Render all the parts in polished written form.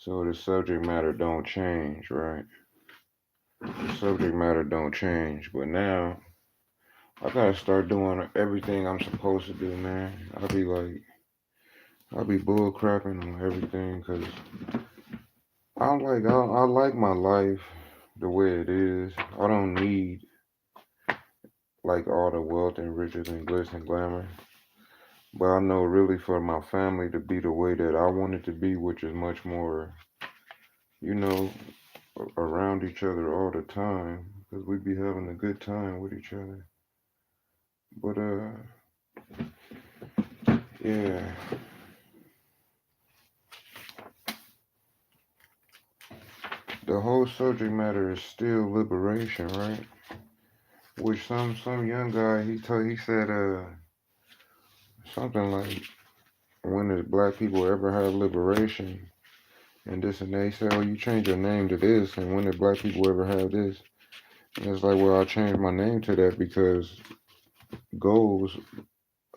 So the subject matter don't change, right? The subject matter don't change, but now I gotta start doing everything I'm supposed to do, man. I'll be bull crapping on everything because I like my life the way it is. I don't need like all the wealth and riches and glitz and glamour. But I know really for my family to be the way that I want it to be, which is much more, you know, around each other all the time, because we be having a good time with each other. But yeah, the whole subject matter is still liberation, right? Which some young guy he said something like, when does black people ever have liberation? And this and they say, oh, you change your name to this, and when did black people ever have this? And it's like, well, I changed my name to that because goals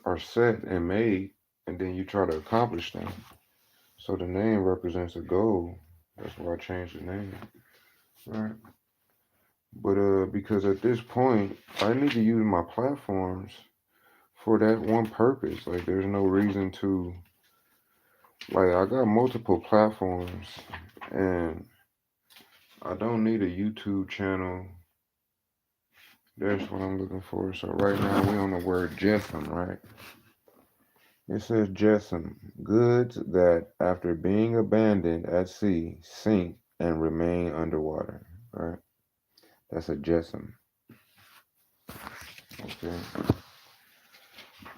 are set and made, and then you try to accomplish them. So the name represents a goal. That's why I changed the name, right? But because at this point, I need to use my platforms for that one purpose. Like, there's no reason to, like, I got multiple platforms, and I don't need a YouTube channel. That's what I'm looking for. So right now we on the word Jessam, right? It says Jessam, goods that after being abandoned at sea sink and remain underwater, right? That's a Jessam. Okay.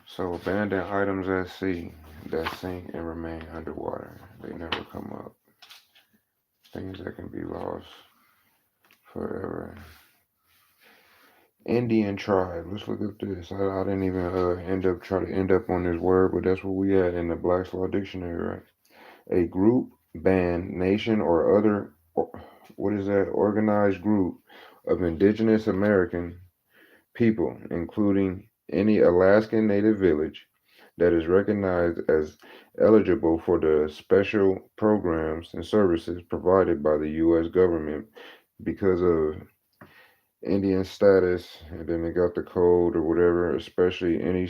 So abandoned items at sea that sink and remain underwater. They never come up. Things that can be lost forever. Indian tribe. Let's look at this. I didn't even end up on this word, but that's what we had in the Black's Law Dictionary, right? A group, band, nation, or other, what is that? Organized group of indigenous American people, including any Alaskan Native village that is recognized as eligible for the special programs and services provided by the U.S. government because of Indian status, and then they got the code or whatever, especially any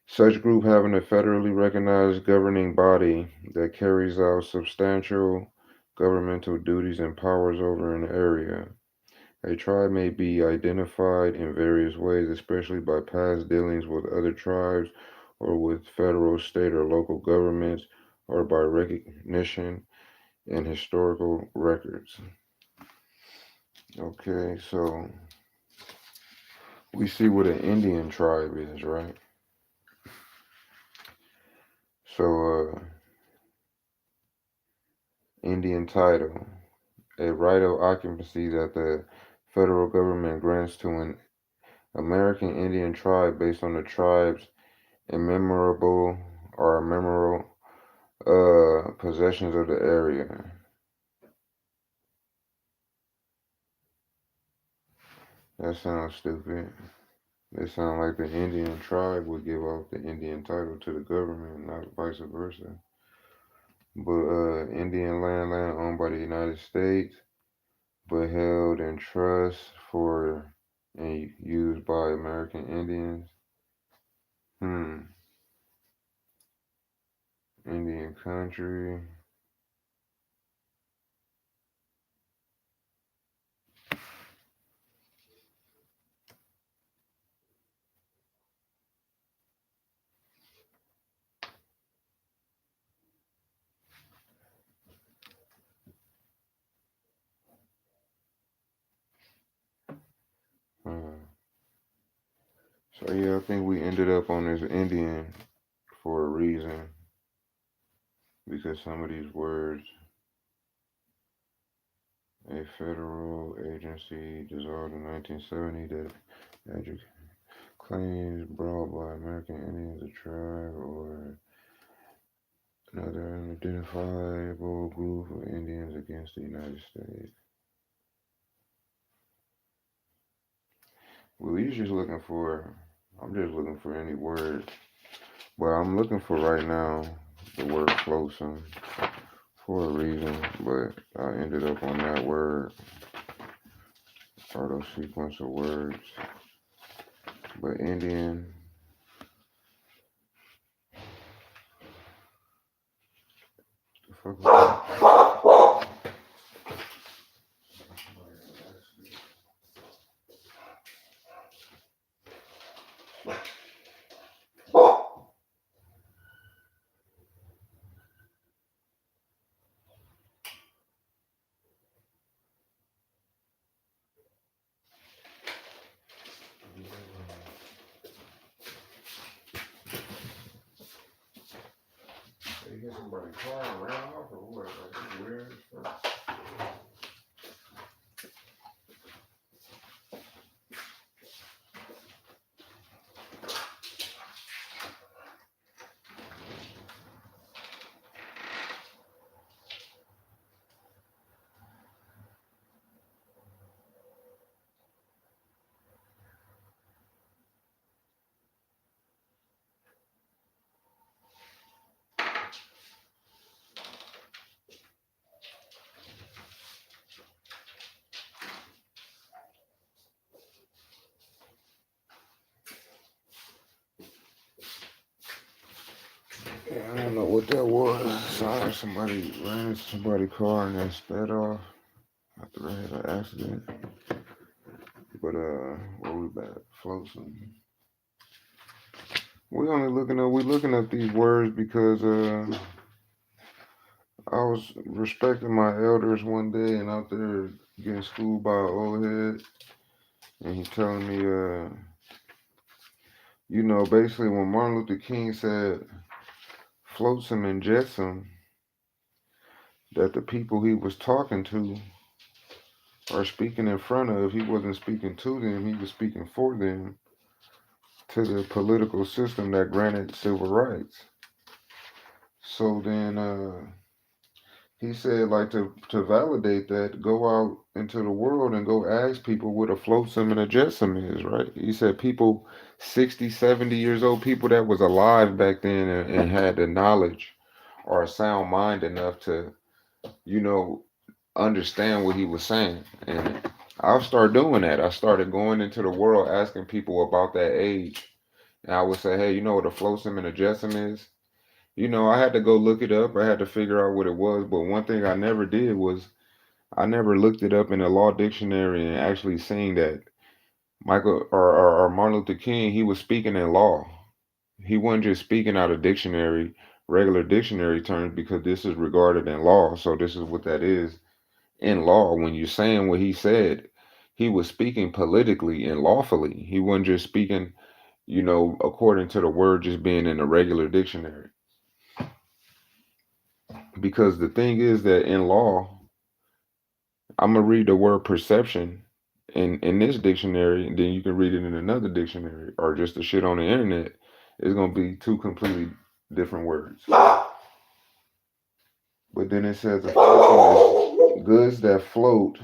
such group having a federally recognized governing body that carries out substantial governmental duties and powers over an area. A tribe may be identified in various ways, especially by past dealings with other tribes or with federal, state, or local governments, or by recognition in historical records. Okay, so we see what an Indian tribe is, right? So, Indian title, a right of occupancy that the federal government grants to an American Indian tribe based on the tribe's immemorable or memorable possessions of the area. That sounds stupid. It sounds like the Indian tribe would give off the Indian title to the government, not vice versa. But Indian land owned by the United States, but held in trust for and used by American Indians. Hmm. Indian country. Hmm. So yeah, I think we ended up on this Indian for a reason because some of these words, a federal agency dissolved in 1970 that claims brought by American Indians, a tribe or another unidentifiable group of Indians against the United States. Well, you're just looking for, I'm just looking for any word. Well, I'm looking for right now the word closum for a reason, but I ended up on that word or those sequence of words. But Indian, the fuck was that? They hit somebody's car and ran off or what? Like, it's weird as fuck. Yeah, I don't know what that was. Sorry, somebody ran into somebody's car and then sped off after they had an accident. But where we back? Floating. We looking up these words because I was respecting my elders one day and out there getting schooled by an old head, and he telling me basically when Martin Luther King said flotsam and jetsam, that the people he was talking to or speaking in front of, he wasn't speaking to them, he was speaking for them, to the political system that granted civil rights. So then he said, like, to validate that, go out into the world and go ask people what a flotsam and a jetsam is, right? He said people 60, 70 years old, people that was alive back then and had the knowledge or a sound mind enough to, understand what he was saying. And I'll start doing that. I started going into the world asking people about that age. And I would say, hey, you know what a flotsam and a jetsam is? I had to go look it up. I had to figure out what it was. But one thing I never did was I never looked it up in a law dictionary and actually seen that Michael or Martin Luther King, he was speaking in law. He wasn't just speaking out of regular dictionary terms, because this is regarded in law. So this is what that is in law. When you're saying what he said, he was speaking politically and lawfully. He wasn't just speaking, according to the word just being in a regular dictionary. Because the thing is that in law, I'm gonna read the word perception in this dictionary, and then you can read it in another dictionary, or just the shit on the internet. It's gonna be two completely different words. But then it says a floating is goods that float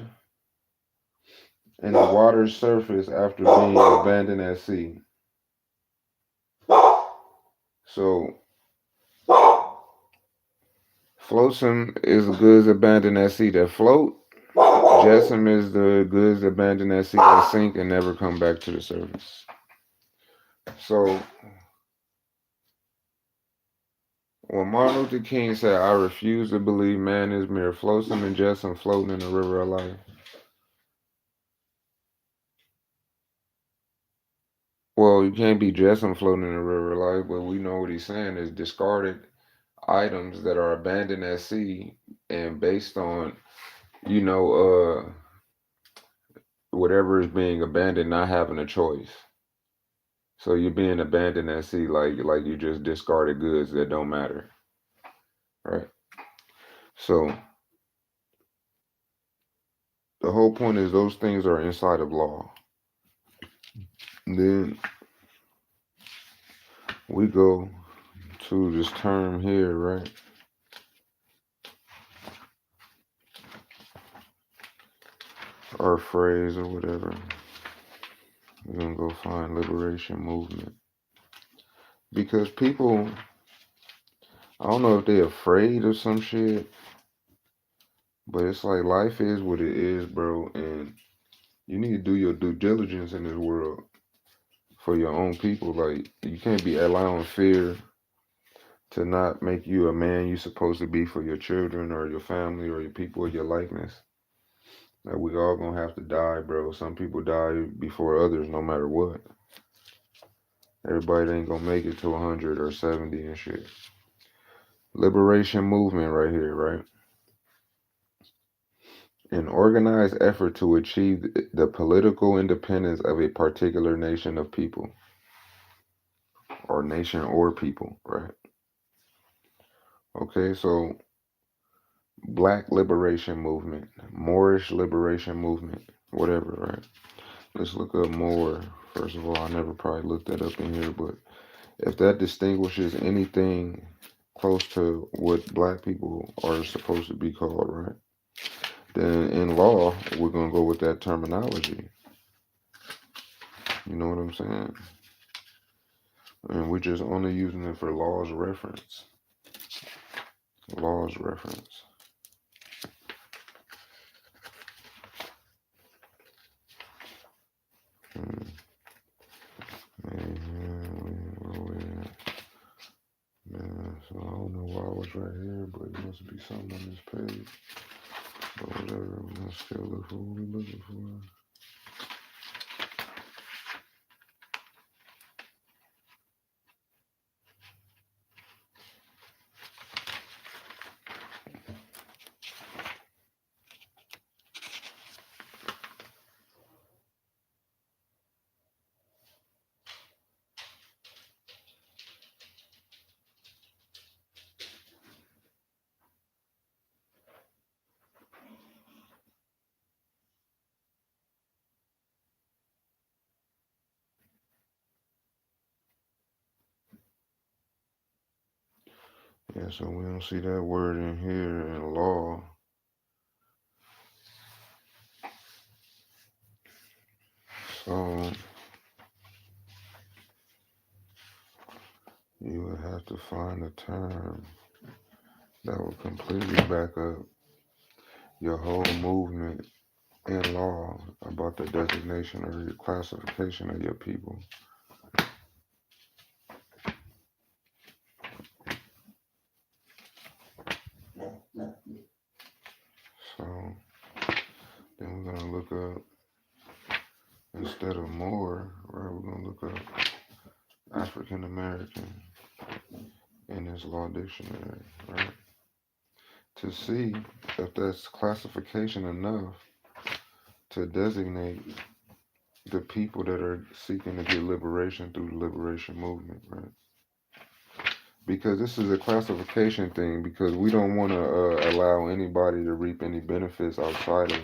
in the water's surface after being abandoned at sea. So flotsam is goods abandoned at sea that float. Jetsam is the goods abandoned at sea that sink and never come back to the surface. So when Martin Luther King said, I refuse to believe man is mere flotsam and jetsam floating in the river of life. Well, you can't be jetsam floating in the river of life, but we know what he's saying is discarded items that are abandoned at sea and based on, whatever is being abandoned, not having a choice. So you're being abandoned at sea, like you just discarded goods that don't matter, right? So the whole point is those things are inside of law. Then we go to this term here, right? Or phrase or whatever. We're gonna go find liberation movement. Because people, I don't know if they're afraid of some shit, But it's like life is what it is, bro, and you need to do your due diligence in this world for your own people. Like you can't be allowing fear to not make you a man you supposed to be for your children or your family or your people or your likeness. Like we all gonna have to die, bro. Some people die before others, no matter what. Everybody ain't gonna make it to 100 or 70 and shit. Liberation movement right here, right? An organized effort to achieve the political independence of a particular nation of people, or nation or people, right? Okay, so Black Liberation Movement, Moorish Liberation Movement, whatever, right? Let's look up more. First of all, I never probably looked that up in here, but if that distinguishes anything close to what black people are supposed to be called, right? Then in law, we're gonna go with that terminology. You know what I'm saying? And we're just only using it for law's reference. Law's reference. Hmm. Man, so I don't know why I was right here, but it must be something on this page. But whatever, let's still look for what we're looking for. Yeah, so we don't see that word in here in law. So you would have to find a term that would completely back up your whole movement in law about the designation or your classification of your people. So then we're gonna look up, instead of more, right, we're gonna look up African American in this law dictionary, right? To see if that's classification enough to designate the people that are seeking to get liberation through the liberation movement, right? Because this is a classification thing, because we don't want to allow anybody to reap any benefits outside of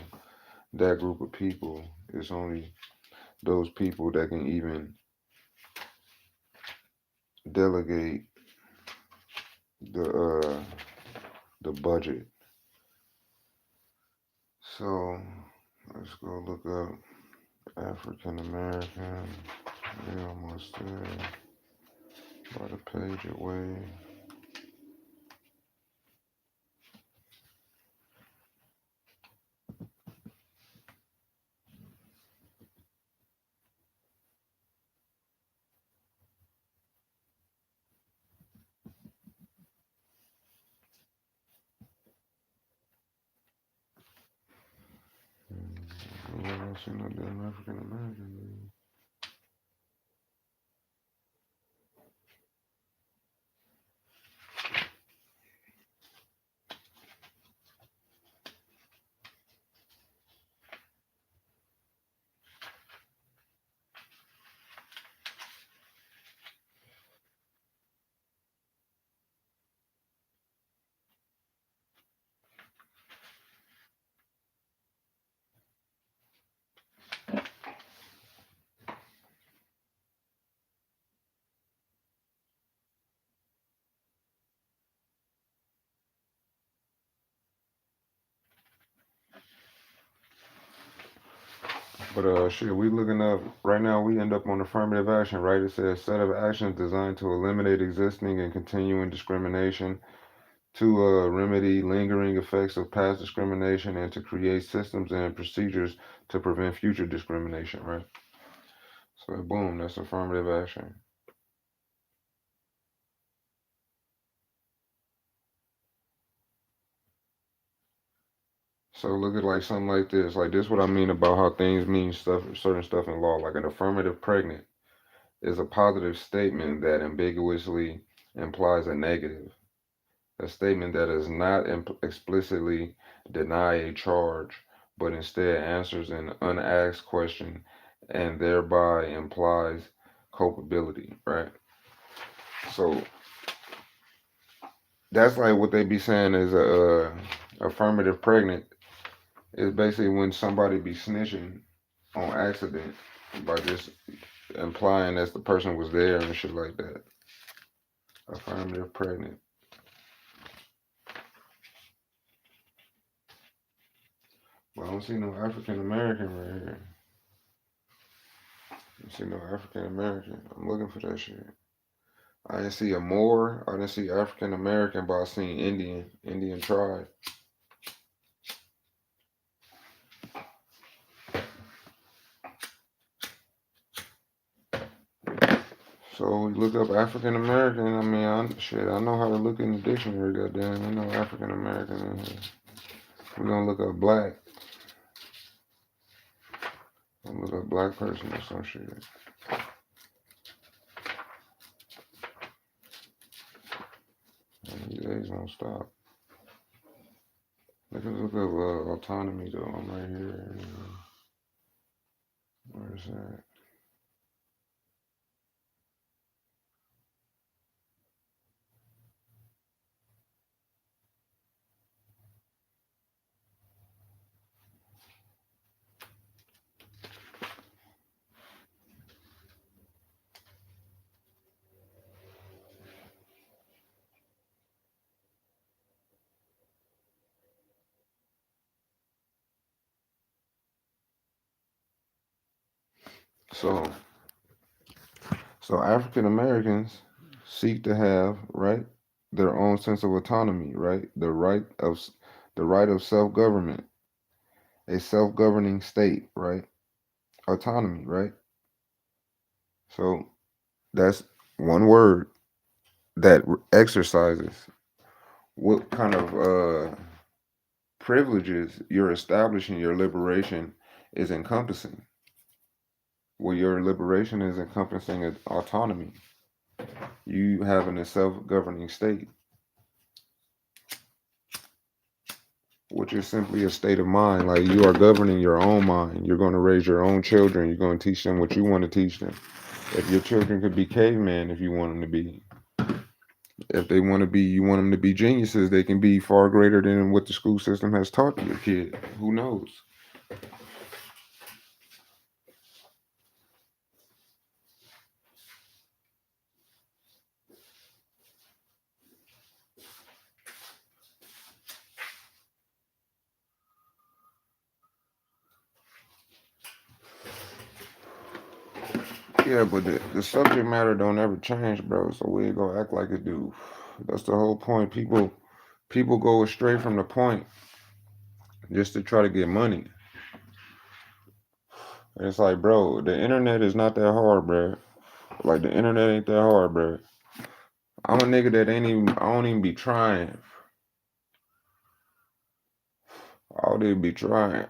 that group of people. It's only those people that can even delegate the budget. So let's go look up African American. We're almost there. About a page away. I don't see no damn African American. But shit, we looking up right now. We end up on affirmative action, right? It says set of actions designed to eliminate existing and continuing discrimination, to remedy lingering effects of past discrimination and to create systems and procedures to prevent future discrimination, right? So boom, that's affirmative action. So look at like something like this. Like this what I mean about how things mean stuff certain stuff in law. Like an affirmative pregnant is a positive statement that ambiguously implies a negative. A statement that does not explicitly deny a charge, but instead answers an unasked question and thereby implies culpability, right? So that's like what they be saying is a affirmative pregnant is basically when somebody be snitching on accident by just implying that the person was there and shit like that. Affirmative pregnant. Well, I don't see no African American right here. I don't see no African American. I'm looking for that shit. I didn't see a Moor. I didn't see African American, but I seen Indian tribe. So we look up African American. I mean, I know how to look in the dictionary. Goddamn, I know African American in here. We're gonna look up black. I'm gonna look up black person or some shit. And these days won't stop. Let's look up autonomy though. I'm right here. Where is that? So, so African Americans seek to have their own sense of autonomy, right? The right of self government, a self governing state, right? Autonomy, right? So that's one word that exercises what kind of privileges you're establishing your liberation is encompassing. Well, your liberation is encompassing autonomy. You having a self-governing state, which is simply a state of mind. Like you are governing your own mind. You're going to raise your own children. You're going to teach them what you want to teach them. If your children could be cavemen, if you want them to be, if they want to be, you want them to be geniuses, they can be far greater than what the school system has taught your kid. Who knows? Yeah, but the subject matter don't ever change, bro. So we ain't gonna act like it do. That's the whole point. People go astray from the point just to try to get money. And it's like, bro, the internet is not that hard, bro. Like the internet ain't that hard, bro. I'm a nigga that ain't even. I don't even be trying. I don't even be trying.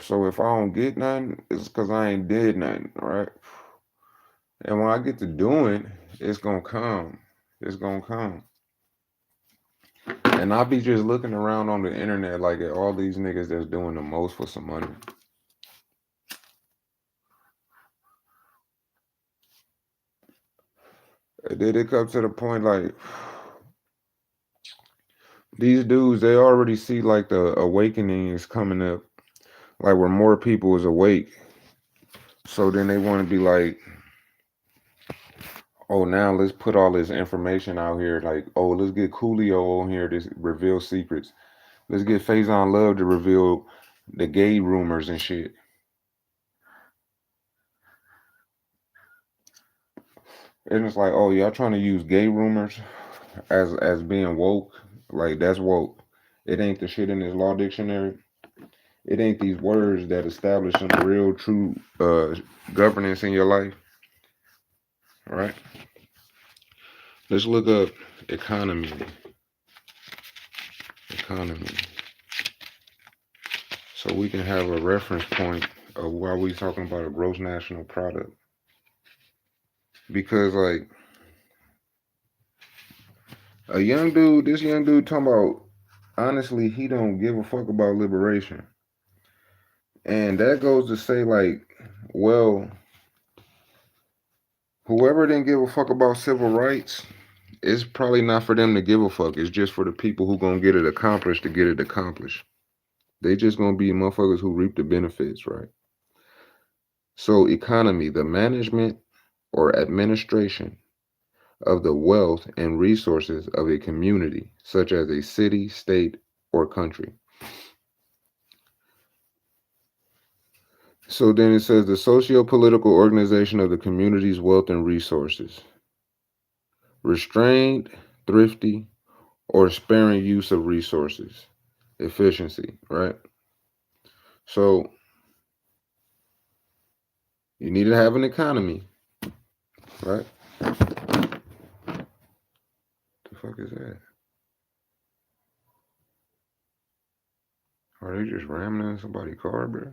So if I don't get nothing, it's because I ain't did nothing, right? And when I get to doing, it's gonna come. It's gonna come. And I be just looking around on the internet like at all these niggas that's doing the most for some money. And then it comes to the point like these dudes, they already see like the awakening is coming up, like where more people is awake. So then they want to be like, oh, now let's put all this information out here. Like, oh, let's get Coolio on here to reveal secrets. Let's get Faison Love to reveal the gay rumors and shit. And it's like, oh, y'all trying to use gay rumors as being woke. Like that's woke. It ain't the shit in this law dictionary. It ain't these words that establish some real true governance in your life. Right? Let's look up economy. Economy. So we can have a reference point of why we talking about a gross national product. Because like this young dude talking about honestly, he don't give a fuck about liberation. And that goes to say like, well, whoever didn't give a fuck about civil rights, it's probably not for them to give a fuck. It's just for the people who gonna get it accomplished to get it accomplished. They just gonna be motherfuckers who reap the benefits, right? So economy, the management or administration of the wealth and resources of a community, such as a city, state, or country. So then it says the socio-political organization of the community's wealth and resources. Restrained, thrifty, or sparing use of resources. Efficiency, right? So you need to have an economy, right? The fuck is that? Are they just ramming in somebody's car, bro?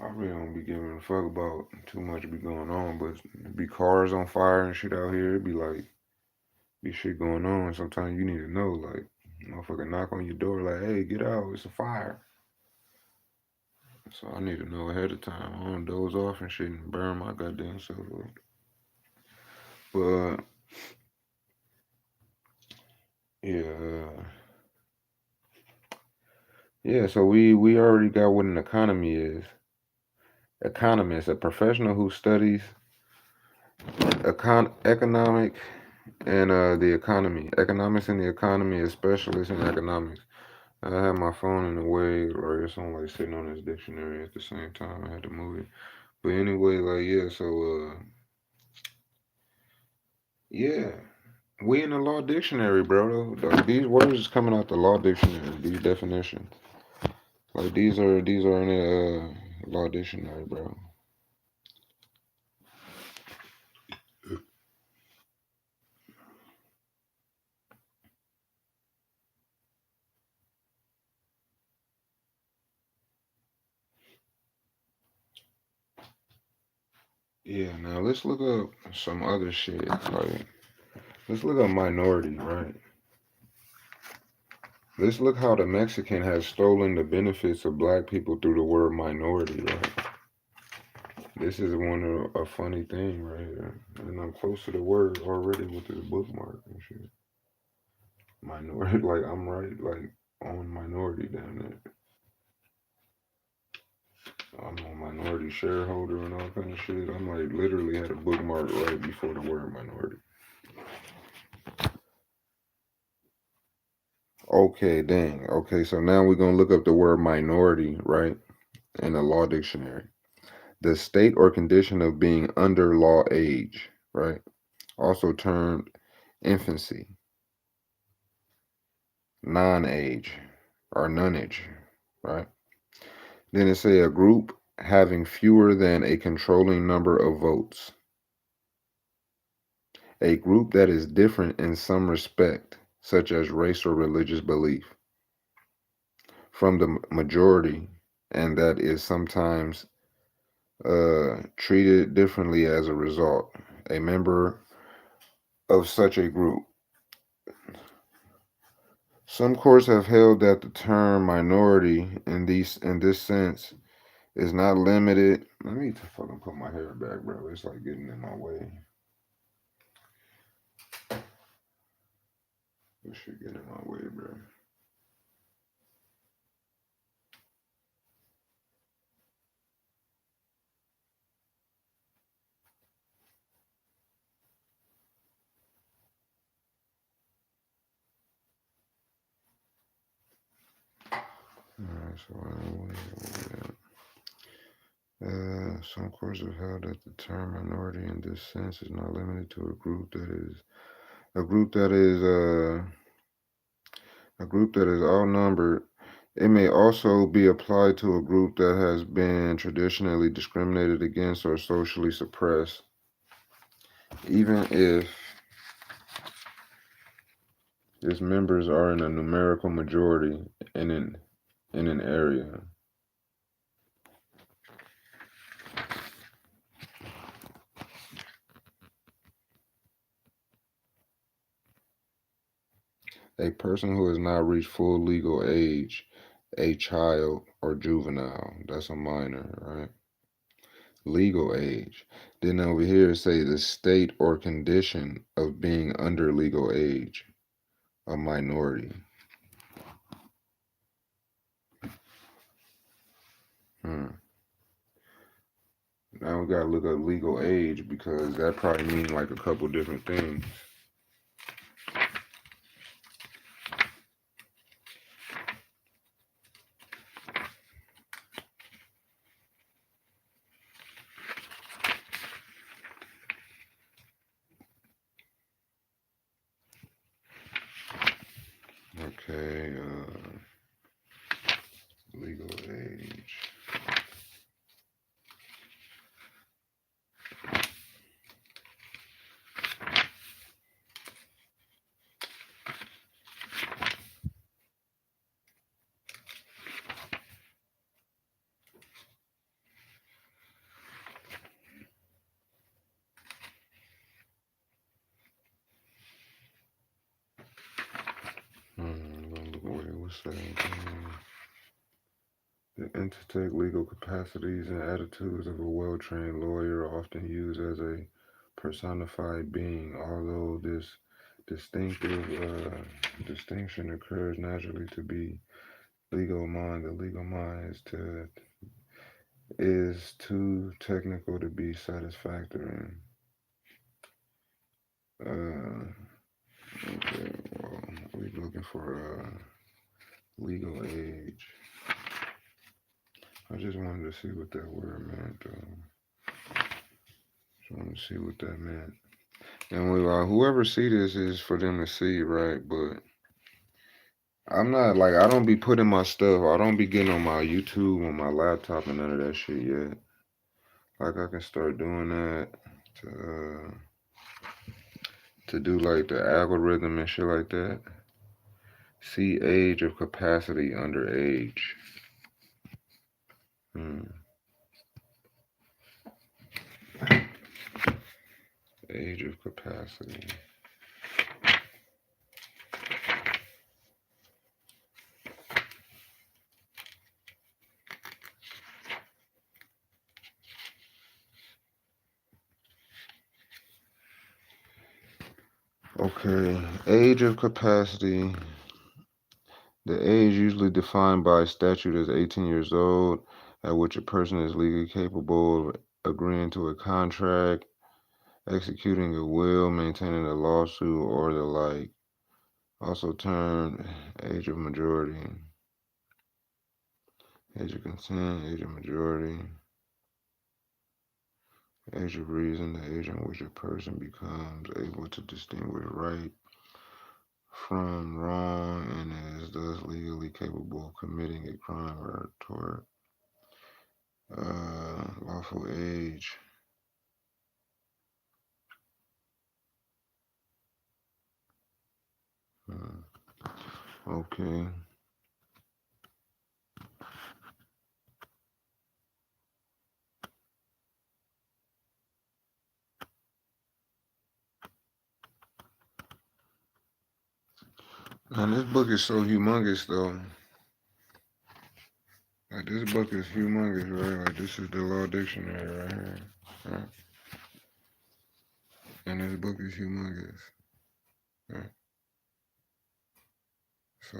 I really don't be giving a fuck about too much be going on, but be cars on fire and shit out here. It be like, be shit going on. Sometimes you need to know, like, motherfucker knock on your door, like, hey, get out, it's a fire. So I need to know ahead of time. I don't doze off and shit and burn my goddamn self up. But yeah, yeah. So we already got what an economy is. Economist, a professional who studies economic and the economy. Economics and the economy is specialist in economics. I had my phone in the way, or it's on like sitting on this dictionary at the same time. I had to move it. But anyway, like yeah, so yeah. We in the law dictionary, bro. Like, these words is coming out the law dictionary, these definitions. Like these are in the law dictionary, bro. Yeah, now let's look up some other shit. Like let's look up minority, right? Let's look how the Mexican has stolen the benefits of black people through the word minority, right? This is one of a funny thing right here. And I'm close to the word already with this bookmark and shit. Minority, like I'm right, like on minority down there. I'm a minority shareholder and all kind of shit. I'm like literally had a bookmark right before the word minority. Okay, dang. Okay, so now we're gonna look up the word minority, right? In the law dictionary. The state or condition of being under law age, right? Also termed infancy, non-age, or nonage, right? Then it say a group having fewer than a controlling number of votes. A group that is different in some respect, such as race or religious belief, from the majority, and that is sometimes treated differently as a result. A member of such a group. Some courts have held that the term minority in this sense is not limited. Let me fucking put my hair back, bro. It's like getting in my way. This shit get in my way, bro. Alright, so Some courts have held that the term minority in this sense is not limited to a group that is a group that is outnumbered. It may also be applied to a group that has been traditionally discriminated against or socially suppressed, even if its members are in a numerical majority in an area. A person who has not reached full legal age, a child or juvenile, that's a minor, right? Legal age. Then over here say the state or condition of being under legal age, a minority. Now we gotta look up legal age because that probably means like a couple different things. Okay, legal age. What's that? The intellect, legal capacities, and attitudes of a well-trained lawyer are often used as a personified being, although this distinctive distinction occurs naturally to be legal mind. The legal mind is too technical to be satisfactory. Okay, well, we're looking for legal age. I just wanted to see what that word meant, just wanted to see what that meant. And whoever see this is for them to see, right? But I'm not like I don't be putting my stuff. I don't be getting on my YouTube on my laptop and none of that shit yet. Like I can start doing that to do like the algorithm and shit like that. See age of capacity under age. Age of capacity. Okay, age of capacity. The age usually defined by statute as 18 years old, at which a person is legally capable of agreeing to a contract, executing a will, maintaining a lawsuit, or the like. Also termed age of majority, age of consent, age of majority, age of reason, the age in which a person becomes able to distinguish right from wrong and is thus legally capable of committing a crime or a tort. Lawful age. Okay. Man, this book is so humongous, though. Like, this book is humongous, right? Like, this is the Law Dictionary right here. Right? And this book is humongous. Right? So,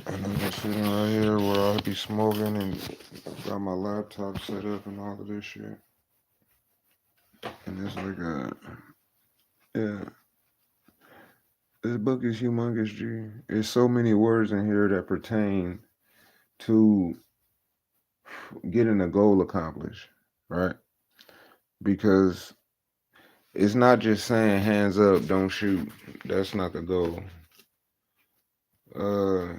and I'm just sitting right here where I'll be smoking and got my laptop set up and all of this shit. And it's like yeah. This book is humongous, G. There's so many words in here that pertain to getting a goal accomplished, right? Because it's not just saying hands up, don't shoot. That's not the goal. Uh,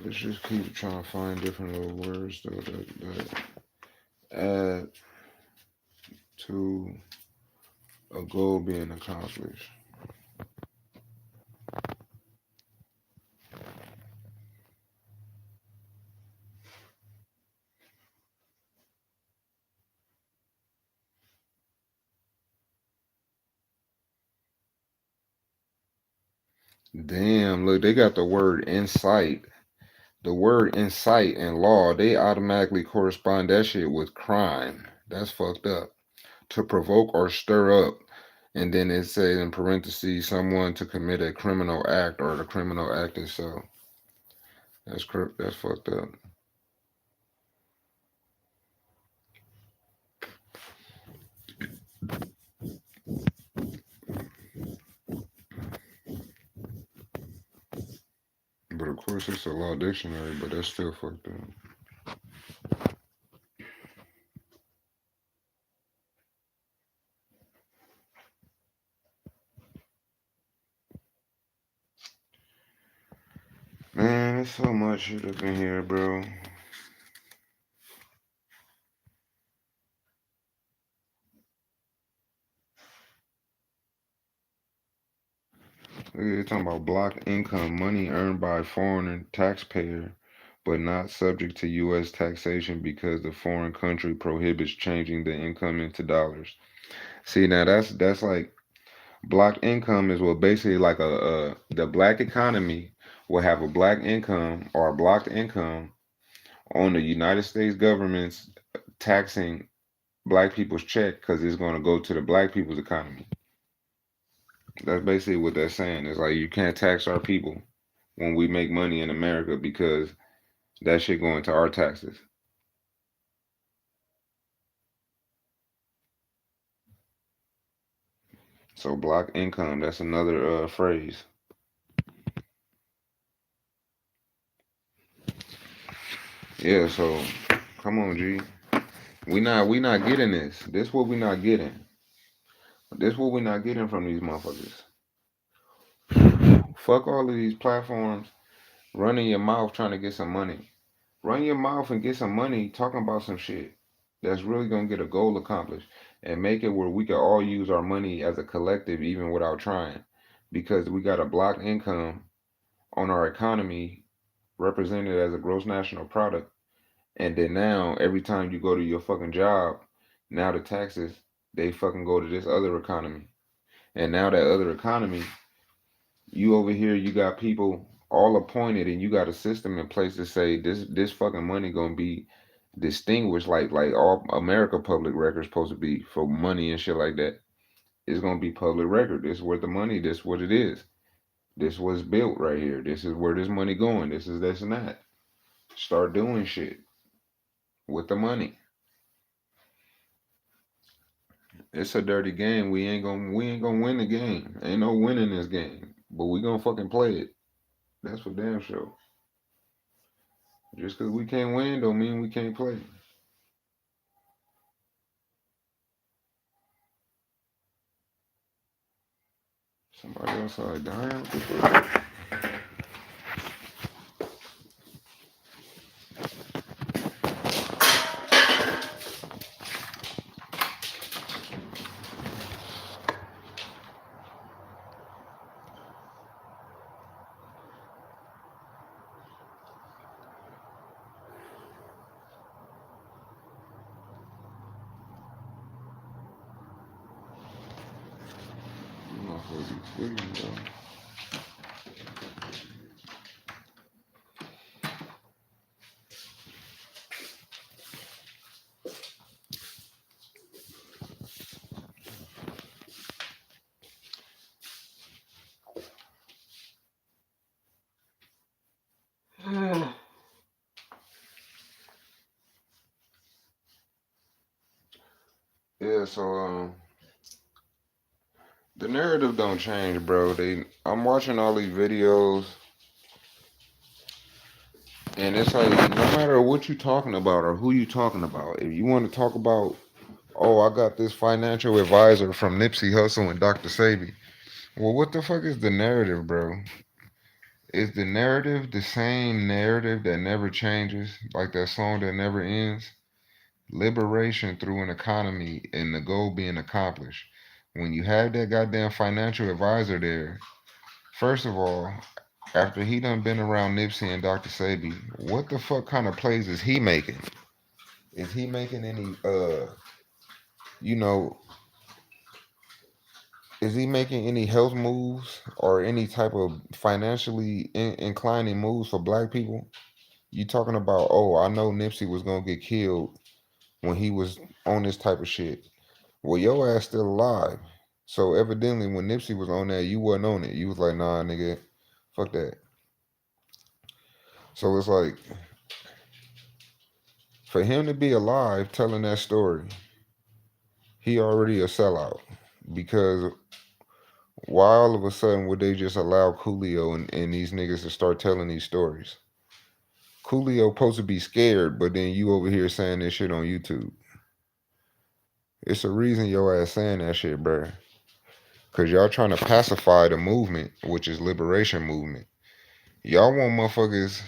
let's just keep trying to find different little words though that add to a goal being accomplished. Damn, look, they got the word insight. The word insight and law, they automatically correspond that shit with crime. That's fucked up. To provoke or stir up. And then it says in parentheses, someone to commit a criminal act or the criminal act itself. That's fucked up. But of course, it's a law dictionary, but that's still fucked up. Man, there's so much shit up in here, bro. They're talking about blocked income, money earned by a foreign taxpayer, but not subject to U.S. taxation because the foreign country prohibits changing the income into dollars. See, now that's like blocked income is what basically like the black economy will have a black income or a blocked income on the United States government's taxing black people's check because it's going to go to the black people's economy. That's basically what they're saying. It's like you can't tax our people when we make money in America because that shit going to our taxes. So block income, that's another phrase. Yeah, so come on, G. We not getting this. This what we not getting. This what we not getting from these motherfuckers. Fuck all of these platforms running your mouth trying to get some money. Run your mouth and get some money talking about some shit that's really gonna get a goal accomplished and make it where we can all use our money as a collective even without trying. Because we got a block income on our economy represented as a gross national product. And then now every time you go to your fucking job, now the taxes they fucking go to this other economy. And now that other economy, you over here, you got people all appointed, and you got a system in place to say this fucking money gonna be distinguished, like all America public records supposed to be for money and shit like that. It's gonna be public record. This is where the money. This what it is. This was built right here. This is where this money going. This is this and that. Start doing shit with the money. It's a dirty game. We ain't gonna win the game. Ain't no winning this game. But we gonna fucking play it. That's for damn sure. Just because we can't win don't mean we can't play. Somebody else like, damn, what the fuck? You motherfuckers be tweaking, bro. Yeah, so The narrative don't change, bro. I'm watching all these videos, and it's like no matter what you talking about or who you talking about, if you want to talk about, oh, I got this financial advisor from Nipsey Hussle and Dr. Sabi. Well, what the fuck is the narrative, bro? Is the narrative the same narrative that never changes, like that song that never ends? Liberation through an economy and the goal being accomplished. When you have that goddamn financial advisor there, first of all, after he done been around Nipsey and Dr. Sabi, what the fuck kind of plays is he making? Is he making any you know, is he making any health moves or any type of financially inclining moves for black people? You talking about, oh, I know Nipsey was gonna get killed when he was on this type of shit. Well, your ass still alive. So evidently when Nipsey was on that, you wasn't on it. You was like, nah, nigga, fuck that. So it's like for him to be alive telling that story, he already a sellout. Because why all of a sudden would they just allow Coolio and these niggas to start telling these stories? Coolio supposed to be scared, but then you over here saying this shit on YouTube. It's a reason your ass saying that shit, bruh. Cause y'all trying to pacify the movement, which is liberation movement. Y'all want motherfuckers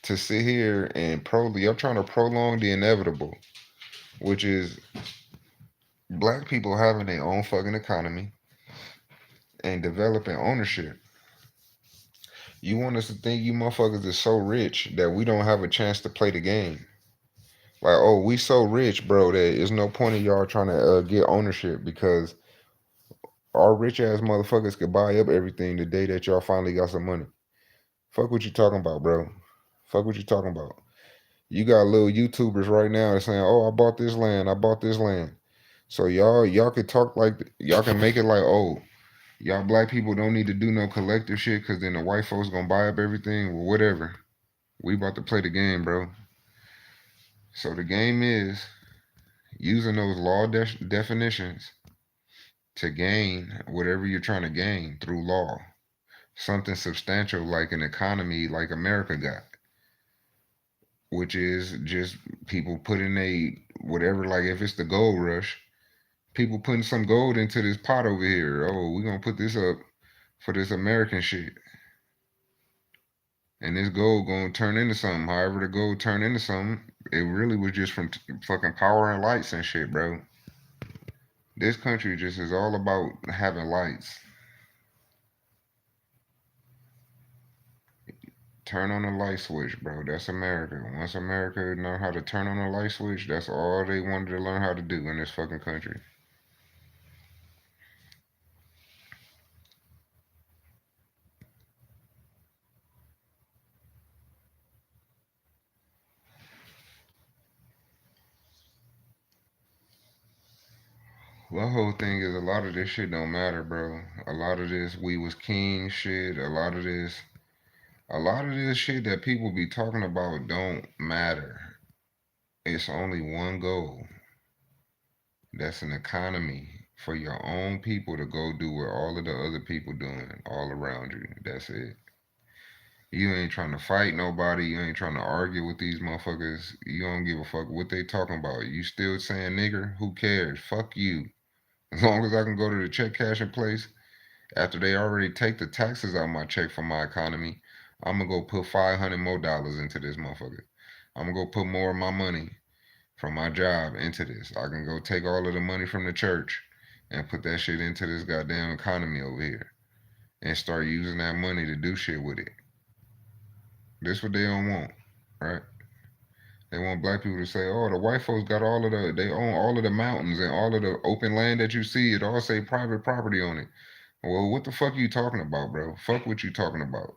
to sit here and y'all trying to prolong the inevitable, which is black people having their own fucking economy and developing ownership. You want us to think you motherfuckers is so rich that we don't have a chance to play the game. Like, oh, we so rich, bro, that there's no point in y'all trying to get ownership because our rich ass motherfuckers could buy up everything the day that y'all finally got some money. Fuck what you talking about, bro. Fuck what you talking about. You got little YouTubers right now that's saying, "Oh, I bought this land. I bought this land." So y'all could talk like y'all can make it like, "Oh, y'all black people don't need to do no collective shit because then the white folks gonna buy up everything." Well, whatever. We about to play the game, bro. So the game is using those law definitions to gain whatever you're trying to gain through law. Something substantial like an economy like America got, which is just people putting a whatever, like if it's the gold rush, people putting some gold into this pot over here. Oh, we're gonna put this up for this American shit. And this gold gonna turn into something. However the gold turned into something, it really was just from fucking power and lights and shit, bro. This country just is all about having lights. Turn on the light switch, bro. That's America. Once America know how to turn on the light switch, that's all they wanted to learn how to do in this fucking country. The whole thing is a lot of this shit don't matter, bro. A lot of this we was king shit, a lot of this shit that people be talking about don't matter. It's only one goal. That's an economy for your own people to go do what all of the other people doing all around you. That's it. You ain't trying to fight nobody. You ain't trying to argue with these motherfuckers. You don't give a fuck what they talking about. You still saying nigger? Who cares? Fuck you. As long as I can go to the check cashing place after they already take the taxes out my check for my economy, I'm gonna go put $500 more into this motherfucker. I'm gonna go put more of my money from my job into this. I can go take all of the money from the church and put that shit into this goddamn economy over here and start using that money to do shit with it. This what they don't want, right? They want black people to say, "Oh, the white folks got they own all of the mountains and all of the open land that you see. It all say private property on it." Well, what the fuck you talking about, bro? Fuck what you talking about.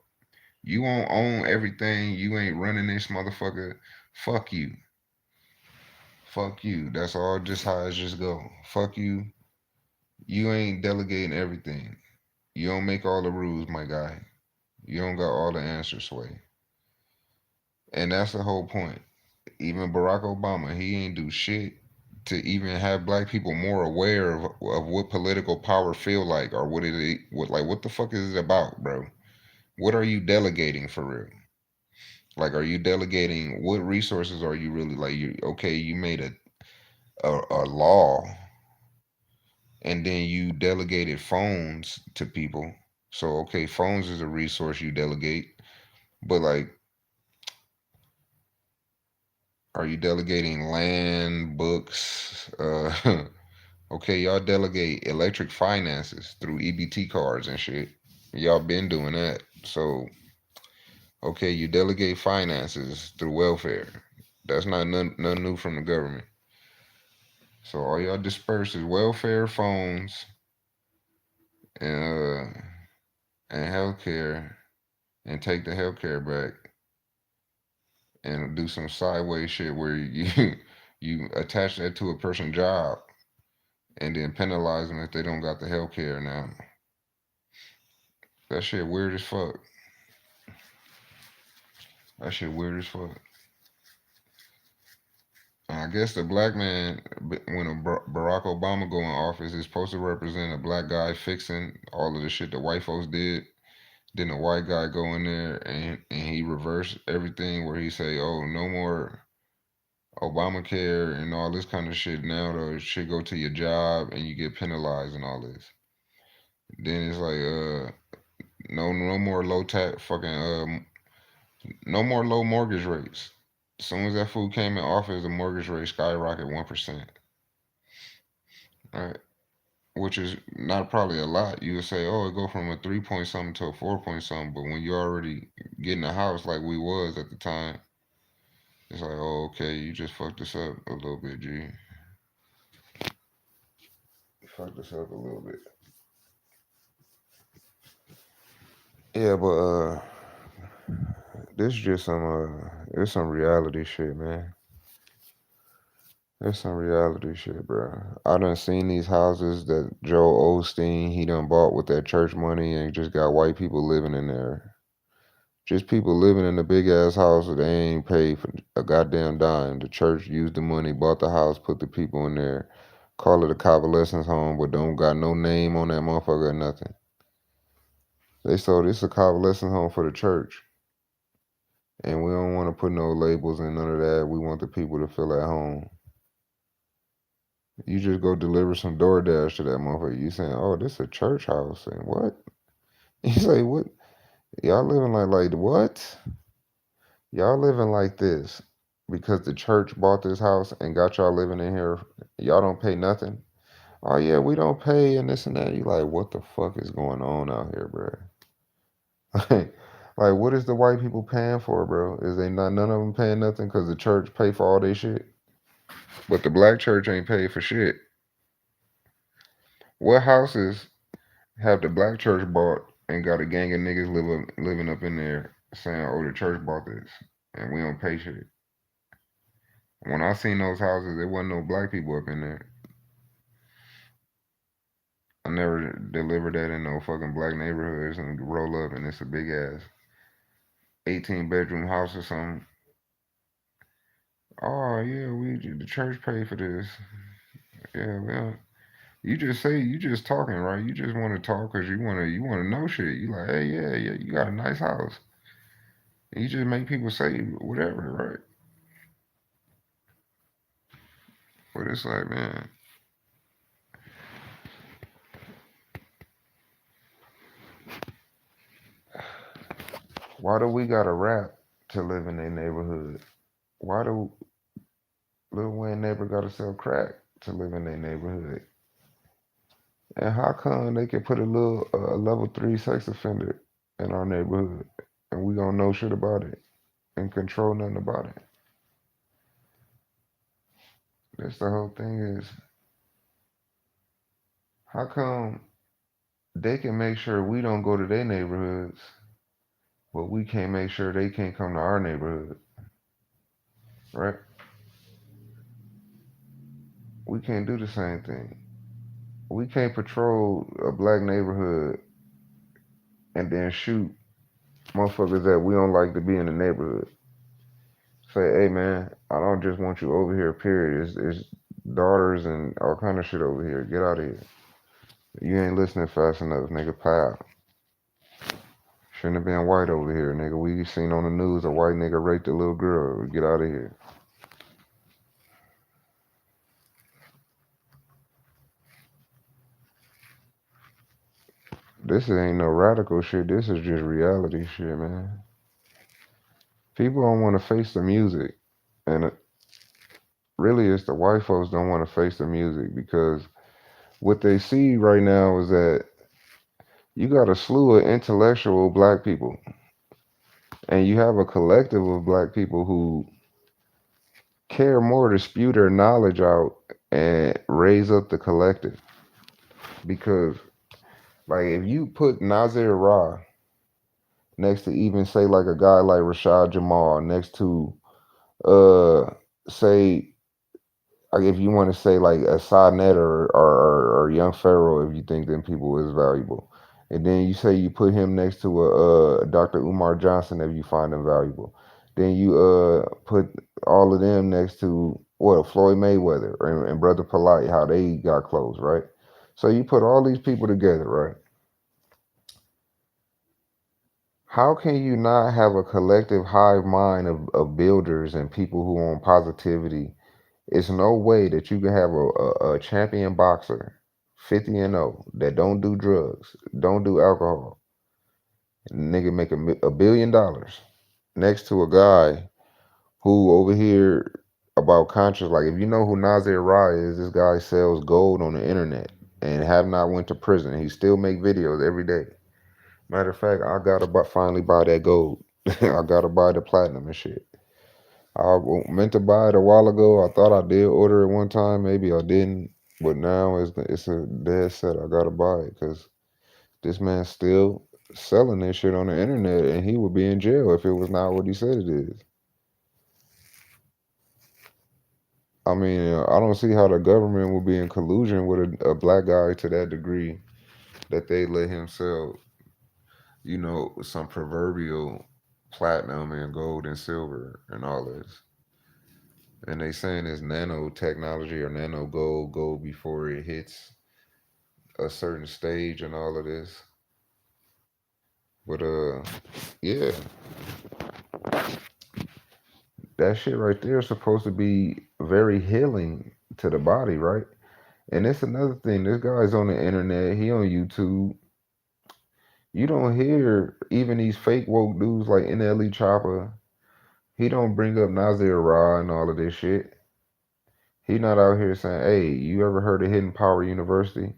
You won't own everything. You ain't running this motherfucker. Fuck you. Fuck you. That's all just how it just go. Fuck you. You ain't delegating everything. You don't make all the rules, my guy. You don't got all the answers, Sway. And that's the whole point. Even Barack Obama, he ain't do shit to even have black people more aware of what political power feel like, or what the fuck is it about, bro? What are you delegating for real? Like, are you delegating what resources are you really like? You okay? You made a law, and then you delegated phones to people. So okay, phones is a resource you delegate, but like, are you delegating land, books? Okay, y'all delegate electric finances through EBT cards and shit. Y'all been doing that. So okay, you delegate finances through welfare. That's not nothing new from the government. So all y'all disperse is welfare, phones, and healthcare, and take the healthcare back and do some sideways shit where you you attach that to a person's job and then penalize them if they don't got the healthcare now. That shit weird as fuck. That shit weird as fuck. And I guess the black man, when Barack Obama go in office, is supposed to represent a black guy fixing all of the shit the white folks did. Then the white guy go in there and he reverse everything where he say, "Oh, no more Obamacare and all this kind of shit. Now the shit go to your job and you get penalized and all this." Then it's like, no more low tax fucking no more low mortgage rates. As soon as that fool came in office, the mortgage rate skyrocketed 1%. Right? Which is not probably a lot. You would say, oh, it go from a 3 point something to a 4 point something, but when you already getting a house like we was at the time, it's like, oh, okay, you just fucked us up a little bit, G. You fucked us up a little bit. Yeah, but this is just it's some reality shit, man. It's some reality shit, bro. I done seen these houses that Joel Osteen he done bought with that church money and just got white people living in there. Just people living in a big ass house that they ain't paid for a goddamn dime. The church used the money, bought the house, put the people in there, call it a convalescence home, but don't got no name on that motherfucker or nothing. They sold this a convalescence home for the church. And we don't want to put no labels and none of that. We want the people to feel at home. You just go deliver some DoorDash to that motherfucker. You saying, oh, this a church house. And what? You say, what? Y'all living like what? Y'all living like this because the church bought this house and got y'all living in here. Y'all don't pay nothing. Oh yeah, we don't pay and this and that. You like, what the fuck is going on out here, bro? Like, what is the white people paying for, bro? Is they not none of them paying nothing because the church pay for all their shit, but the black church ain't paid for shit. What houses have the black church bought and got a gang of niggas living up in there saying, oh, the church bought this and we don't pay shit? When I seen those houses, there wasn't no black people up in there. I never delivered that in no fucking black neighborhoods and roll up and it's a big ass 18-bedroom house or something. Oh yeah, the church paid for this. Yeah, well, you just talking, right? You just want to talk because you want to know shit. You like, hey, yeah, you got a nice house. And you just make people say whatever, right? But it's like, man, why do we got to rap to live in a neighborhood? Why do Lil Wayne neighbor got to sell crack to live in their neighborhood? And how come they can put a little level 3 sex offender in our neighborhood and we don't know shit about it and control nothing about it? That's the whole thing is, how come they can make sure we don't go to their neighborhoods, but we can't make sure they can't come to our neighborhood, right? We can't do the same thing. We can't patrol a black neighborhood and then shoot motherfuckers that we don't like to be in the neighborhood. Say, hey man, I don't just want you over here, period. It's daughters and all kind of shit over here. Get out of here. You ain't listening fast enough, nigga. Pal. Shouldn't have been white over here, nigga. We seen on the news a white nigga raped a little girl. Get out of here. This ain't no radical shit. This is just reality shit, man. People don't want to face the music. And really, it's the white folks don't want to face the music because what they see right now is that you got a slew of intellectual black people, and you have a collective of black people who care more to spew their knowledge out and raise up the collective. Because, like, if you put Nazir Ra next to even say like a guy like Rashad Jamal next to uh say like if you want to say like a Sonnet or Young Pharaoh if you think them people is valuable. And then you say you put him next to a Dr. Umar Johnson if you find him valuable. Then you put all of them next to what Floyd Mayweather and Brother Polite, how they got close, right? So you put all these people together, right? How can you not have a collective hive mind of builders and people who own positivity? It's no way that you can have a champion boxer, 50 and 0, that don't do drugs, don't do alcohol, nigga make $1 billion next to a guy who over here about conscious. Like if you know who Nazir Ra is, this guy sells gold on the internet and have not went to prison. He still make videos every day. Matter of fact, I gotta finally buy that gold. I gotta buy the platinum and shit. I meant to buy it a while ago. I thought I did order it one time. Maybe I didn't. But now it's a dead set. I gotta buy it because this man's still selling this shit on the internet, and he would be in jail if it was not what he said it is. I mean, I don't see how the government would be in collusion with a black guy to that degree that they let him sell, some proverbial platinum and gold and silver and all this. And they saying it's nanotechnology or nano gold before it hits a certain stage and all of this. But yeah, that shit right there is supposed to be very healing to the body, right? And it's another thing. This guy's on the internet. He on YouTube. You don't hear even these fake woke dudes like NLE Chopper. He don't bring up Nazir Ra and all of this shit. He not out here saying, "Hey, you ever heard of Hidden Power University?"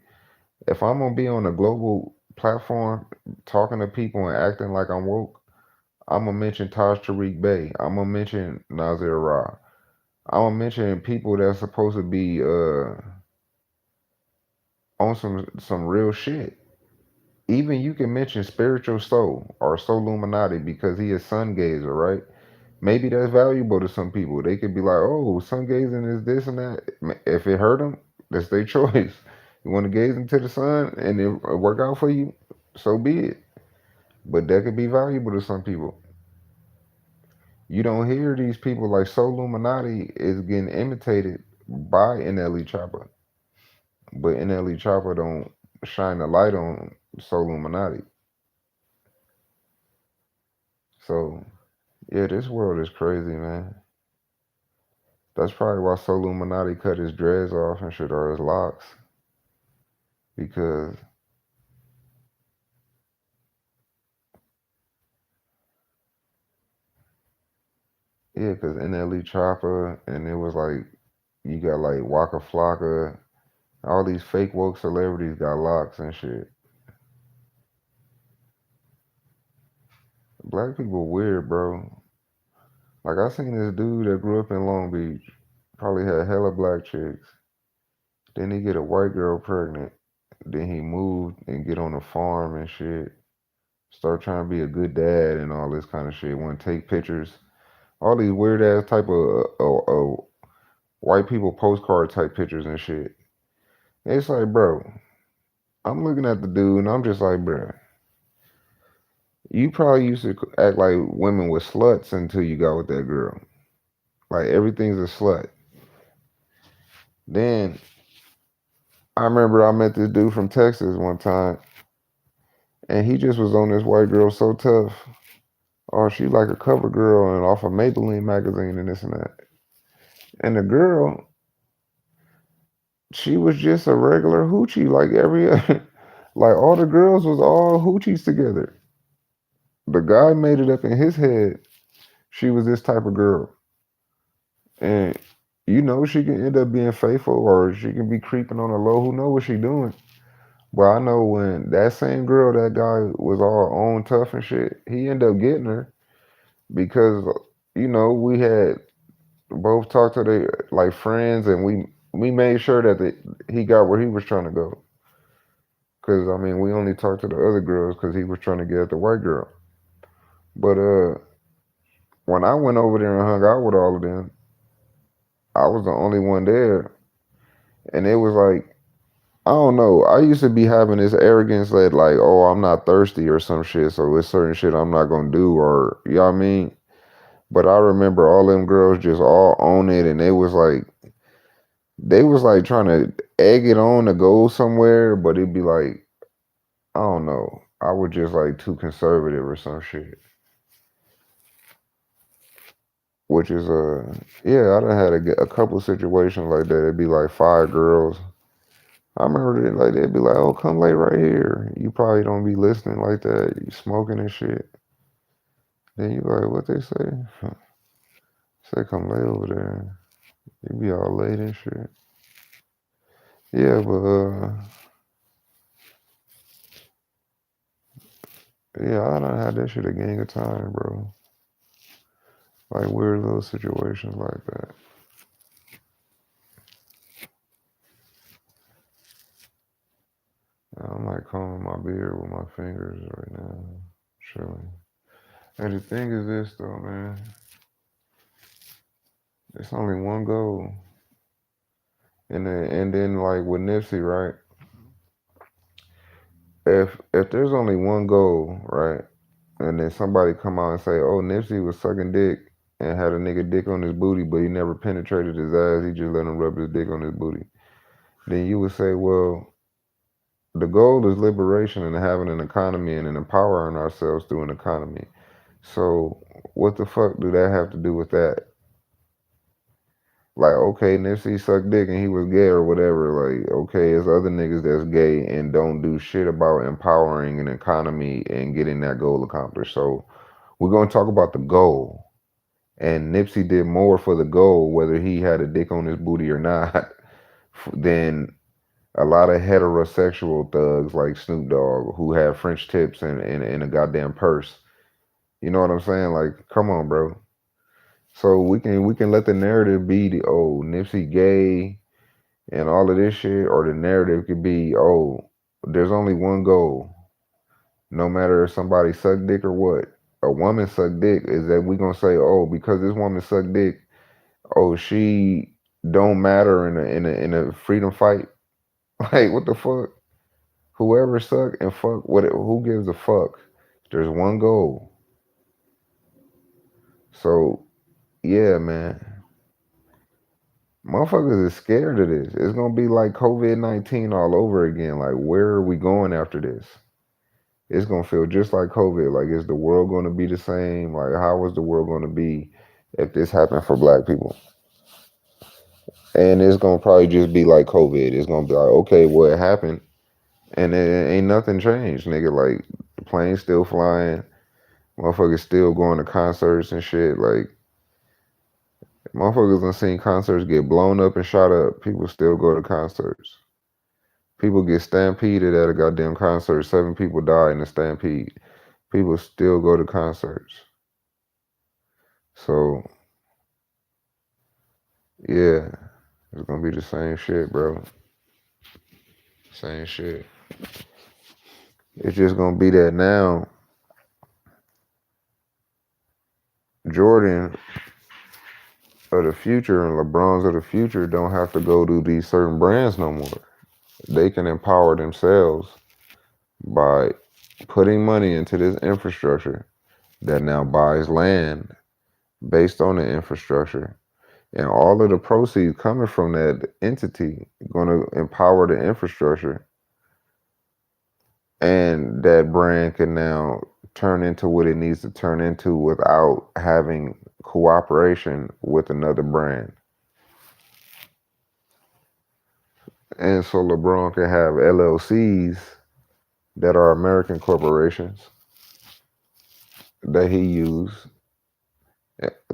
If I'm gonna be on a global platform talking to people and acting like I'm woke, I'm gonna mention Taj Tariq Bey. I'm gonna mention Nazir Ra. I'm gonna mention people that's supposed to be on some real shit. Even you can mention Spiritual Soul or Soul Illuminati because he is sun gazer, right? Maybe that's valuable to some people. They could be like, "Oh, sun gazing is this and that." If it hurt them, that's their choice. You want to gaze into the sun and it work out for you, so be it. But that could be valuable to some people. You don't hear these people like Soul Illuminati is getting imitated by NLE Chopper, but NLE Chopper don't shine the light on Soul Illuminati. So yeah, this world is crazy, man. That's probably why Soul Illuminati cut his dreads off and shit or his locks because yeah, because NLE Chopper and it was like you got like Waka Flocka, all these fake woke celebrities got locks and shit. Black people weird, bro. Like I seen this dude that grew up in Long Beach, probably had hella black chicks. Then he get a white girl pregnant. Then he moved and get on a farm and shit. Start trying to be a good dad and all this kind of shit. Want to take pictures. All these weird ass type of white people postcard type pictures and shit. It's like, bro, I'm looking at the dude and I'm just like, bro, you probably used to act like women were sluts until you got with that girl. Like everything's a slut. Then I remember I met this dude from Texas one time, and he just was on this white girl so tough. Oh, she like a cover girl and off a Maybelline magazine and this and that. And the girl, she was just a regular hoochie, like every other, like all the girls was all hoochies together. The guy made it up in his head she was this type of girl. And she can end up being faithful or she can be creeping on the low. Who know what she doing? But I know when that same girl, that guy was all on tough and shit, he ended up getting her because, we had both talked to the like friends and we made sure that he got where he was trying to go. Cause I mean, we only talked to the other girls because he was trying to get at the white girl. But when I went over there and hung out with all of them, I was the only one there, and it was like I don't know. I used to be having this arrogance that like, oh, I'm not thirsty or some shit, so it's certain shit I'm not gonna do, or you know what I mean. But I remember all them girls just all on it, and they was like trying to egg it on to go somewhere, but it'd be like I don't know. I was just like too conservative or some shit. Which is yeah, I done had a couple situations like that. It'd be like five girls. I remember like they'd be like, "Oh, come lay right here." You probably don't be listening like that. You smoking and shit. Then you like, what they say? Say, come lay over there. You be all late and shit. Yeah, but yeah, I done had that shit a gang of time, bro. Like weird little situations like that. I'm like combing my beard with my fingers right now, chilling. And the thing is this though, man. It's only one goal. And then like with Nipsey, right? If there's only one goal, right? And then somebody come out and say, "Oh, Nipsey was sucking dick and had a nigga dick on his booty, but he never penetrated his ass. He just let him rub his dick on his booty." Then you would say, "Well, the goal is liberation and having an economy and empowering ourselves through an economy. So what the fuck do that have to do with that?" Like, okay, Nipsey sucked dick and he was gay or whatever. Like, okay, it's other niggas that's gay and don't do shit about empowering an economy and getting that goal accomplished. So we're gonna talk about the goal. And Nipsey did more for the goal, whether he had a dick on his booty or not, than a lot of heterosexual thugs like Snoop Dogg who have French tips and a goddamn purse. You know what I'm saying? Like, come on, bro. So we can let the narrative be the Nipsey gay and all of this shit, or the narrative could be there's only one goal. No matter if somebody suck dick or what, a woman suck dick is that we gonna say because this woman suck dick, she don't matter in a freedom fight. Like what the fuck? Whoever suck and fuck, who gives a fuck? There's one goal. So yeah, man. Motherfuckers is scared of this. It's gonna be like COVID-19 all over again. Like, where are we going after this? It's gonna feel just like COVID. Like, is the world gonna be the same? Like, how is the world gonna be if this happened for black people? And it's gonna probably just be like COVID. It's gonna be like, okay, well, it happened, and it ain't nothing changed, nigga. Like, the plane's still flying, motherfuckers still going to concerts and shit. Like, motherfuckers done seen concerts get blown up and shot up. People still go to concerts. People get stampeded at a goddamn concert. 7 people die in a stampede. People still go to concerts. So, yeah, it's gonna be the same shit, bro. Same shit. It's just gonna be that now. Jordan of the future and LeBrons of the future don't have to go to these certain brands no more. They can empower themselves by putting money into this infrastructure that now buys land based on the infrastructure And all of the proceeds coming from that entity going to empower the infrastructure, and that brand can now turn into what it needs to turn into without having cooperation with another brand. And so LeBron can have LLCs that are American corporations that he used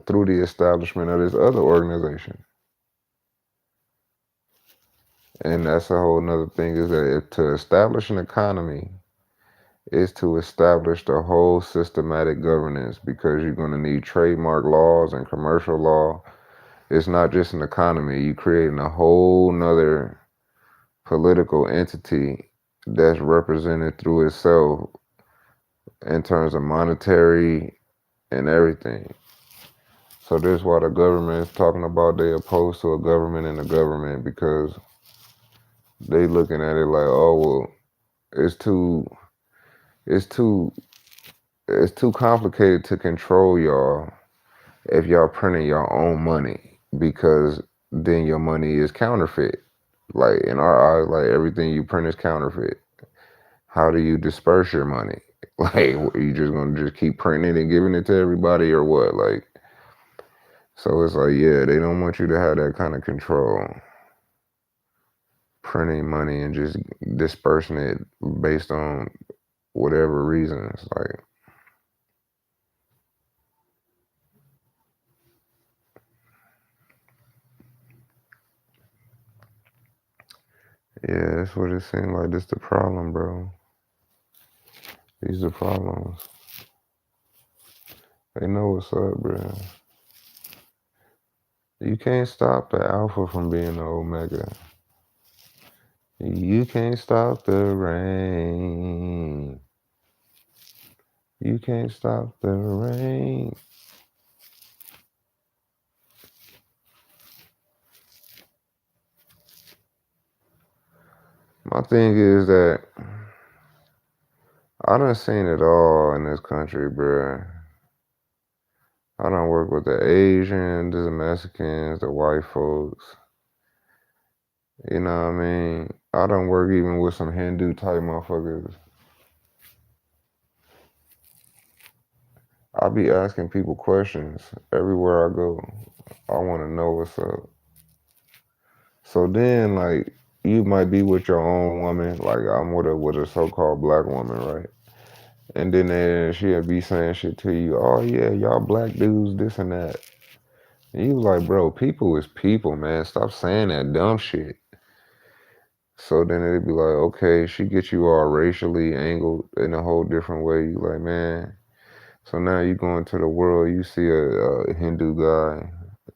through the establishment of this other organization. And that's a whole nother thing, is that to establish an economy is to establish the whole systematic governance, because you're going to need trademark laws and commercial law. It's not just an economy. You're creating a whole nother political entity that's represented through itself in terms of monetary and everything. So this is why the government is talking about they opposed to a government in the government, because they looking at it like, oh well, it's too it's too it's too complicated to control y'all if y'all printing your own money, because then your money is counterfeit. Like in our eyes, like everything you print is counterfeit. How do you disperse your money? Like you just gonna just keep printing it and giving it to everybody, or what? Like, so it's like, yeah, they don't want you to have that kind of control, printing money and just dispersing it based on whatever reasons. Like, yeah, that's what it seems like. This the problem, bro. These are problems. They know what's up, bro. You can't stop the alpha from being the omega. You can't stop the rain. You can't stop the rain. My thing is that I done seen it all in this country, bruh. I done work with the Asians, the Mexicans, the white folks. You know what I mean? I done work even with some Hindu type motherfuckers. I be asking people questions everywhere I go. I want to know what's up. So then, like, you might be with your own woman. Like, I'm with a so-called black woman, right? And then she'll be saying shit to you. Oh yeah, y'all black dudes, this and that. And you like, bro, people is people, man. Stop saying that dumb shit. So then it'd be like, okay, she gets you all racially angled in a whole different way. You like, man. So now you go into the world, you see a Hindu guy,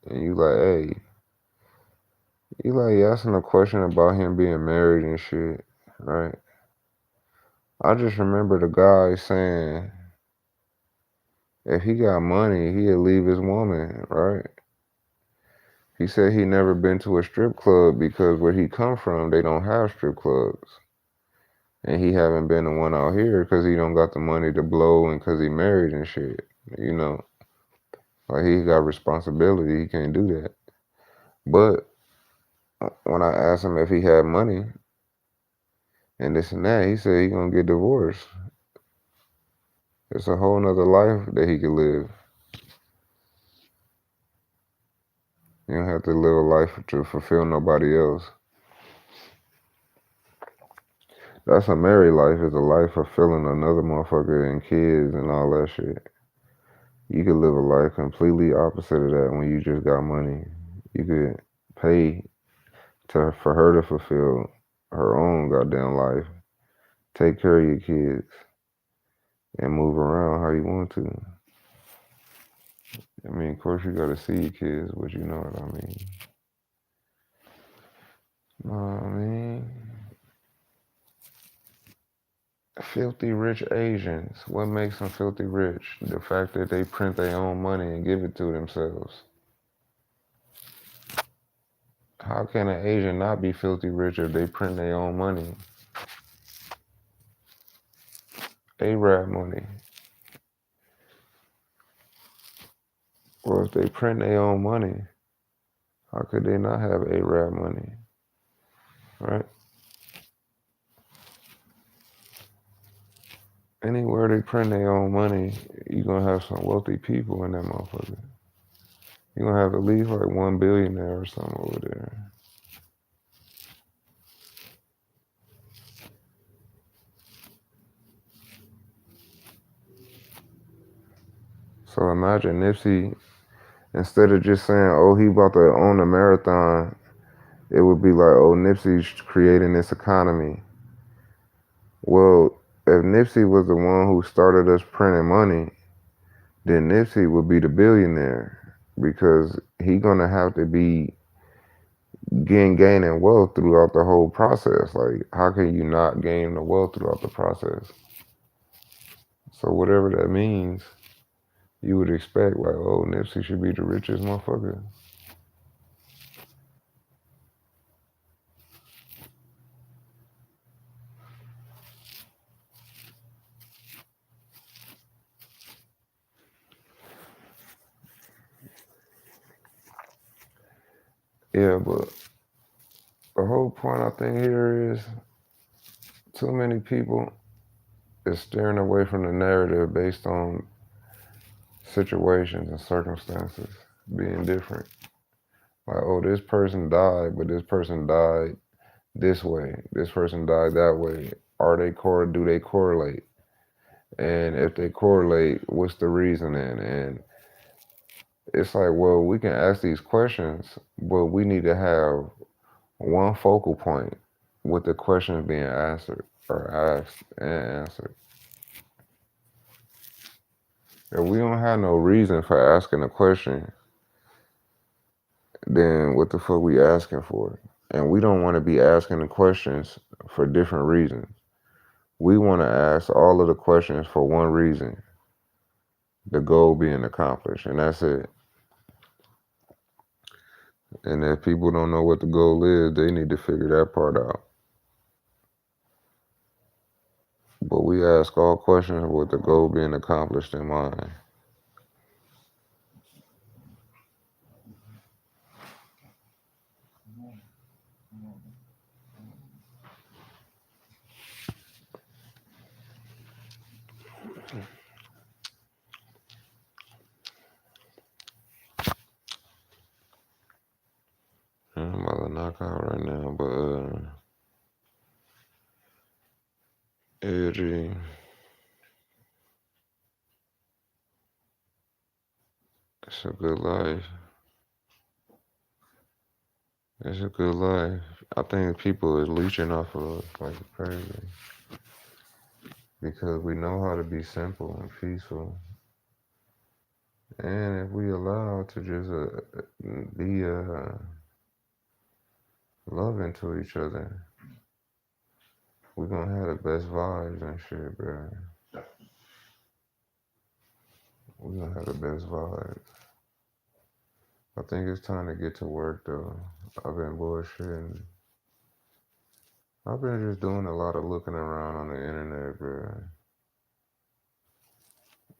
and you like, hey, you like asking a question about him being married and shit, right? I just remember the guy saying if he got money, he'd leave his woman, right? He said he never been to a strip club because where he come from, they don't have strip clubs. And he haven't been to one out here because he don't got the money to blow and because he married and shit. You know, like he got responsibility. He can't do that. But when I asked him if he had money and this and that, he said he gonna get divorced. It's a whole nother life that he could live. You don't have to live a life to fulfill nobody else. That's a married life, is a life fulfilling another motherfucker and kids and all that shit. You could live a life completely opposite of that when you just got money. You could pay for her to fulfill her own goddamn life, take care of your kids, and move around how you want to. I mean, of course, you gotta see your kids, but you know what I mean. I mean, filthy rich Asians. What makes them filthy rich? The fact that they print their own money and give it to themselves. How can an Asian not be filthy rich if they print their own money? Arab money. Well, if they print their own money, How could they not have Arab money, right? Anywhere they print their own money, you're gonna have some wealthy people in that motherfucker. You're gonna have at least like 1 billionaire or something over there. So imagine Nipsey, instead of just saying, oh, he about to own a marathon, it would be like, oh, Nipsey's creating this economy. Well, if Nipsey was the one who started us printing money, then Nipsey would be the billionaire because he gonna have to be gaining wealth throughout the whole process. Like, how can you not gain the wealth throughout the process? So whatever that means, you would expect like, oh, Nipsey should be the richest motherfucker. Yeah, but the whole point I think here is too many people is steering away from the narrative based on situations and circumstances being different. Like, oh, this person died, but this person died this way. This person died that way. Do they correlate? And if they correlate, what's the reasoning? And it's like, well, we can ask these questions, but we need to have one focal point with the questions being answered or asked and answered. If we don't have no reason for asking a question, then what the fuck we asking for? And we don't want to be asking the questions for different reasons. We want to ask all of the questions for one reason, the goal being accomplished, and that's it. And if people don't know what the goal is, they need to figure that part out. But we ask all questions with the goal being accomplished in mind. I'm about to knock out right now, but yeah, it's a good life. It's a good life. I think people is leeching off of us like crazy because we know how to be simple and peaceful. And if we allow to just be loving to each other, we're gonna have the best vibes and shit, bro. We're gonna have the best vibes. I think it's time to get to work though. I've been bullshitting. I've been just doing a lot of looking around on the internet, bro.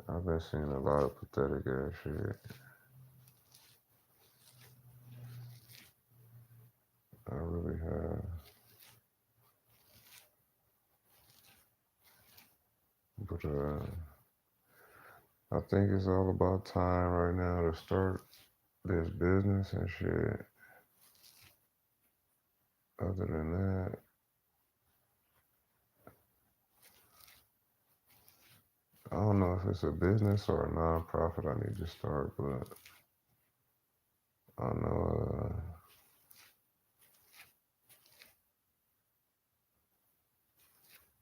I've been seeing a lot of pathetic ass shit. I really have. But I think it's all about time right now to start this business and shit. Other than that, I don't know if it's a business or a non-profit I need to start, but I know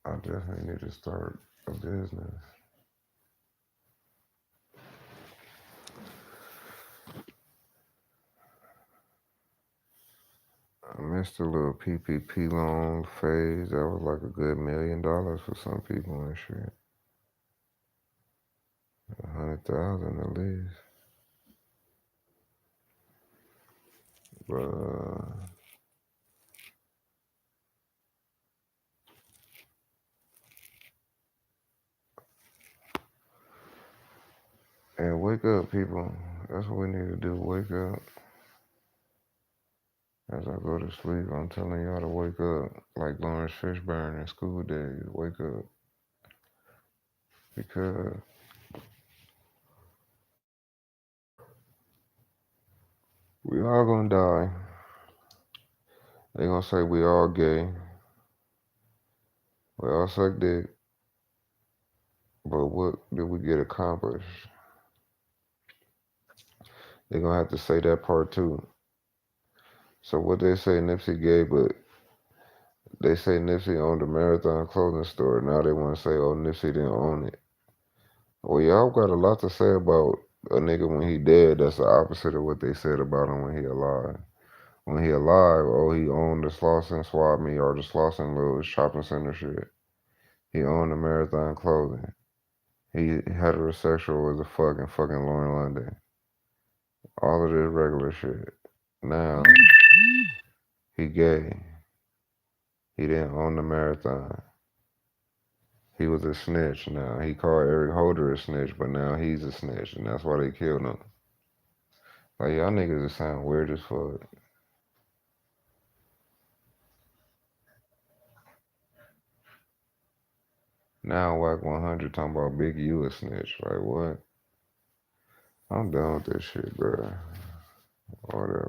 I definitely need to start a business. I missed a little PPP loan phase. That was like a good $1 million for some people and shit. 100,000 at least. But and wake up, people. That's what we need to do. Wake up. As I go to sleep, I'm telling y'all to wake up like Lawrence Fishburne in School Days. Wake up because we all gonna die. They gonna say we all gay, we all suck dick, but what did we get accomplished? They gonna have to say that part too. So what they say Nipsey gay, but they say Nipsey owned a Marathon clothing store. Now they want to say, oh, Nipsey didn't own it. Well, y'all got a lot to say about a nigga when he dead. That's the opposite of what they said about him when he alive. When he alive, oh, he owned the Slauson Swap Meet or the Slauson little shopping center shit. He owned the Marathon clothing. He heterosexual as a fucking Lauren London. All of this regular shit. Now, he gay. He didn't own the Marathon. He was a snitch now. He called Eric Holder a snitch, but now he's a snitch, and that's why they killed him. Like, y'all niggas just sound weird as fuck. Now Whack 100 talking about Big U a snitch. Like, what? I'm done with this shit, bro. Whatever.